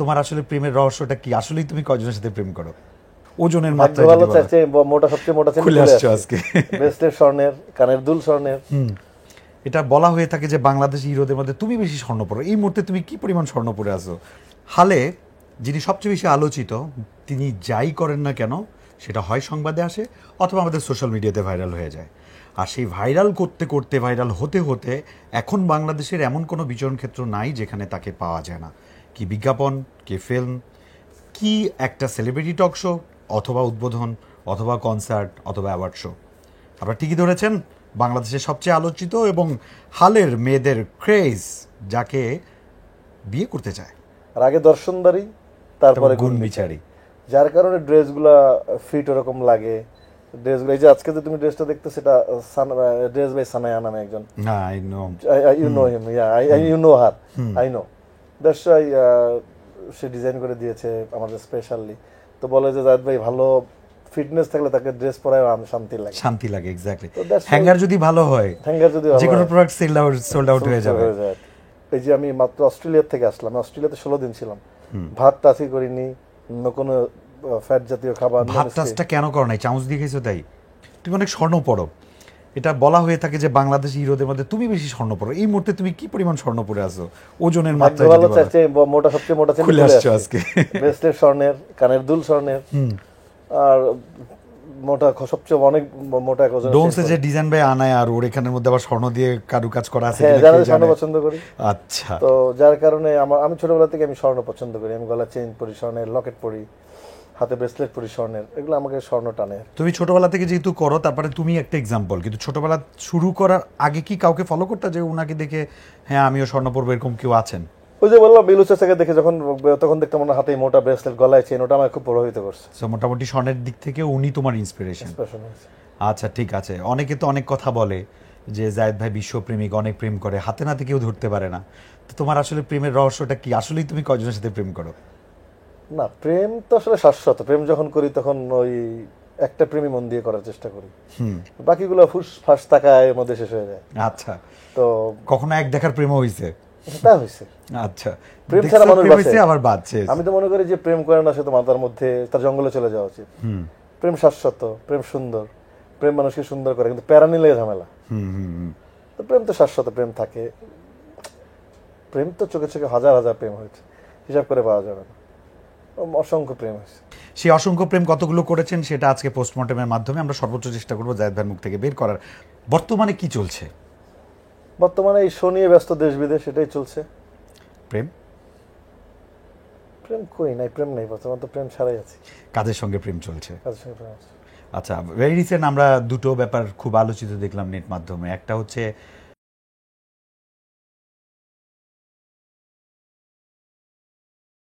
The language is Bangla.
তোমার আসলে প্রেমের রহস্যটা কি? আসলেই তুমি কয়জনের সাথে প্রেম করো? ওজনের মাত্রা ভালো চাইছে, মোটা সবচেয়ে মোটা চেন খুলে আসছো আজকে। ব্রেসলেট স্বর্ণের, কানের দুল স্বর্ণের। এটা বলা হয়ে থাকে যে বাংলাদেশি হিরোদের মধ্যে তুমি বেশি স্বর্ণ পরো। এই মুহূর্তে তুমি কি পরিমাণ স্বর্ণ পরে আছো? হালে যিনি সবচেয়ে বেশি আলোচিত, তিনি যাই করেন না কেন সেটা হয় সংবাদে আসে অথবা আমাদের সোশ্যাল মিডিয়াতে ভাইরাল হয়ে যায়। আর সেই ভাইরাল করতে করতে, ভাইরাল হতে হতে এখন বাংলাদেশের এমন কোনো বিচরণ ক্ষেত্র নাই যেখানে তাকে পাওয়া যায় না। কি বিজ্ঞাপন, কি ফিল্ম, কি একটা সেলিব্রিটি টক শো, অথবা উদ্বোধন, অথবা কনসার্ট, অথবা অ্যাওয়ার্ড শো। আপনারা ঠিকই ধরেছেন, বাংলাদেশের সবচেয়ে আলোচিত এবং হালের মেয়েদের ক্রেজ, যাকে বিয়ে করতে চায়। আর আগে দর্শনদারি, তারপরে গুণ বিচারি। যার কারণে ড্রেসগুলা ফিট ওরকম লাগে। ড্রেসগুলো, এই যে আজকে যে তুমি ড্রেসটা দেখতে, সেটা ড্রেস বাই সানায়া নামে একজন। না, I know, you know him, you know her, I know. That's why সে ডিজাইন করে দিয়েছে আমাদের স্পেশালি। তো বলে যে জায়েদ ভাই ভালো ফিটনেস থাকলে তাকে ড্রেস পরায় শান্তি লাগে, শান্তি লাগে। এক্স্যাক্টলি। হ্যাঙ্গার যদি ভালো হয়, হ্যাঙ্গার যদি যে কোনো প্রোডাক্ট সোল্ড আউট হয়ে যাবে। এই যে আমি মাত্র অস্ট্রেলিয়া থেকে আসলাম, অস্ট্রেলিয়াতে 16 দিন ছিলাম, ভাত টাচই করিনি, কোনো ফ্যাট জাতীয় খাবার। ভাত টাচটা কেন করো নাই? চামচ দিয়ে খেয়েছো তাই? তুমি অনেক স্বর্ণ পড়ো। এটা বলা হয়ে থাকে যে বাংলাদেশি হিরোদের মধ্যে তুমি বেশি স্বর্ণ পড়ো। এই মুহূর্তে তুমি কি পরিমাণ স্বর্ণ পরে আছো? ওজনের মাত্রা ভালো চাইছে, মোটা সবচেয়ে মোটা চেন খুলে আসছো আজকে। ব্রেসলেট স্বর্ণের, কানের দুল স্বর্ণের, আর মোটা সবচেয়ে অনেক মোটা এক ওজন। ডোমসে যে ডিজাইন বাই আনায়, আর ওর এখানের মধ্যে আবার স্বর্ণ দিয়ে কারুকাজ করা আছে। হ্যাঁ, যারা স্বর্ণ পছন্দ করি। আচ্ছা। তো যার কারণে আমি ছোটবেলা থেকে আমি স্বর্ণ পছন্দ করি। আমি গলা চেইন পরি স্বর্ণের, লকেট পরি, হাতে ব্রেসলেট পরি স্বর্ণের। এগুলো আমাকে স্বর্ণ টানে। তুমি ছোটবেলা থেকে যেহেতু করো, তারপরে তুমি একটা এক্সাম্পল, কিন্তু ছোটবেলা শুরু করার আগে কি কাউকে ফলো করতে, যে ওনাকে দেখে হ্যাঁ আমিও স্বর্ণ পরবো, এরকম কেউ আছেন? ওই যে বললাম, বিলু চাচাকে দেখে তখন দেখতাম ওনার হাতে মোটা ব্রেসলেট, গলায় চেন, ওটা আমাকে খুব প্রভাবিত করছে। সো মোটামুটি স্বর্ণের দিক থেকে উনি তোমার ইন্সপিরেশন। আচ্ছা, ঠিক আছে। অনেকে তো অনেক কথা বলে যে জায়েদ ভাই বিশ্বপ্রেমিক, অনেক প্রেম করে, হাতে নাতে কেউ ধরতে পারে না। তো তোমার আসলে প্রেমের রহস্যটা কি? আসলেই তুমি কয়জনের সাথে প্রেম করো? না, প্রেম তো আসলে শাশ্বত। প্রেম যখন করি তখন ওই একটা প্রেমই মন দিয়ে করার চেষ্টা করি, বাকিগুলো ফুস ফাঁস তাকায় এর মধ্যে শেষ হয়ে যায়। আচ্ছা। তো কখনো এক দেখার প্রেমও হয়েছে? তা হয়েছে। আচ্ছা। প্রেম ছাড়া মানুষ বাঁচে আবার বাঁচছে। আমি তো মনে করি যে প্রেম করে না, সে তো মাথার মধ্যে তার জঙ্গলে চলে যাওয়া উচিত। প্রেম শাশ্বত, প্রেম সুন্দর, প্রেম মানুষকে সুন্দর করে, কিন্তু প্যারা নিলে ঝামেলা। তো প্রেম তো শাশ্বত, প্রেম থাকে। প্রেম তো চোখে চোখে হাজার হাজার প্রেম হয়েছে, হিসাব করে পাওয়া যাবে না। অসংখ্য প্রেম হয়েছে। সেই অসংখ্য প্রেম কতগুলো করেছেন সেটা আজকে পোস্টমর্টমের মাধ্যমে আমরা সর্বোচ্চ চেষ্টা করবো জায়েদ ভাইয়ের মুখ থেকে বের করার। বর্তমানে কি চলছে? বর্তমানে এই শো নিয়ে ব্যস্ত, দেশ বিদেশ এটাই চলছে। প্রেম প্রেম কই নাই, প্রেম নেই বর্তমানে, তো প্রেম ছাড়াই আছে। কাজের সঙ্গে প্রেম চলছে। কাজের সঙ্গে প্রেম আছে। আচ্ছা, ভেরি রিসেন্ট আমরা দুটো ব্যাপার খুব আলোচিত দেখলাম নেট মাধ্যমে। একটা হচ্ছে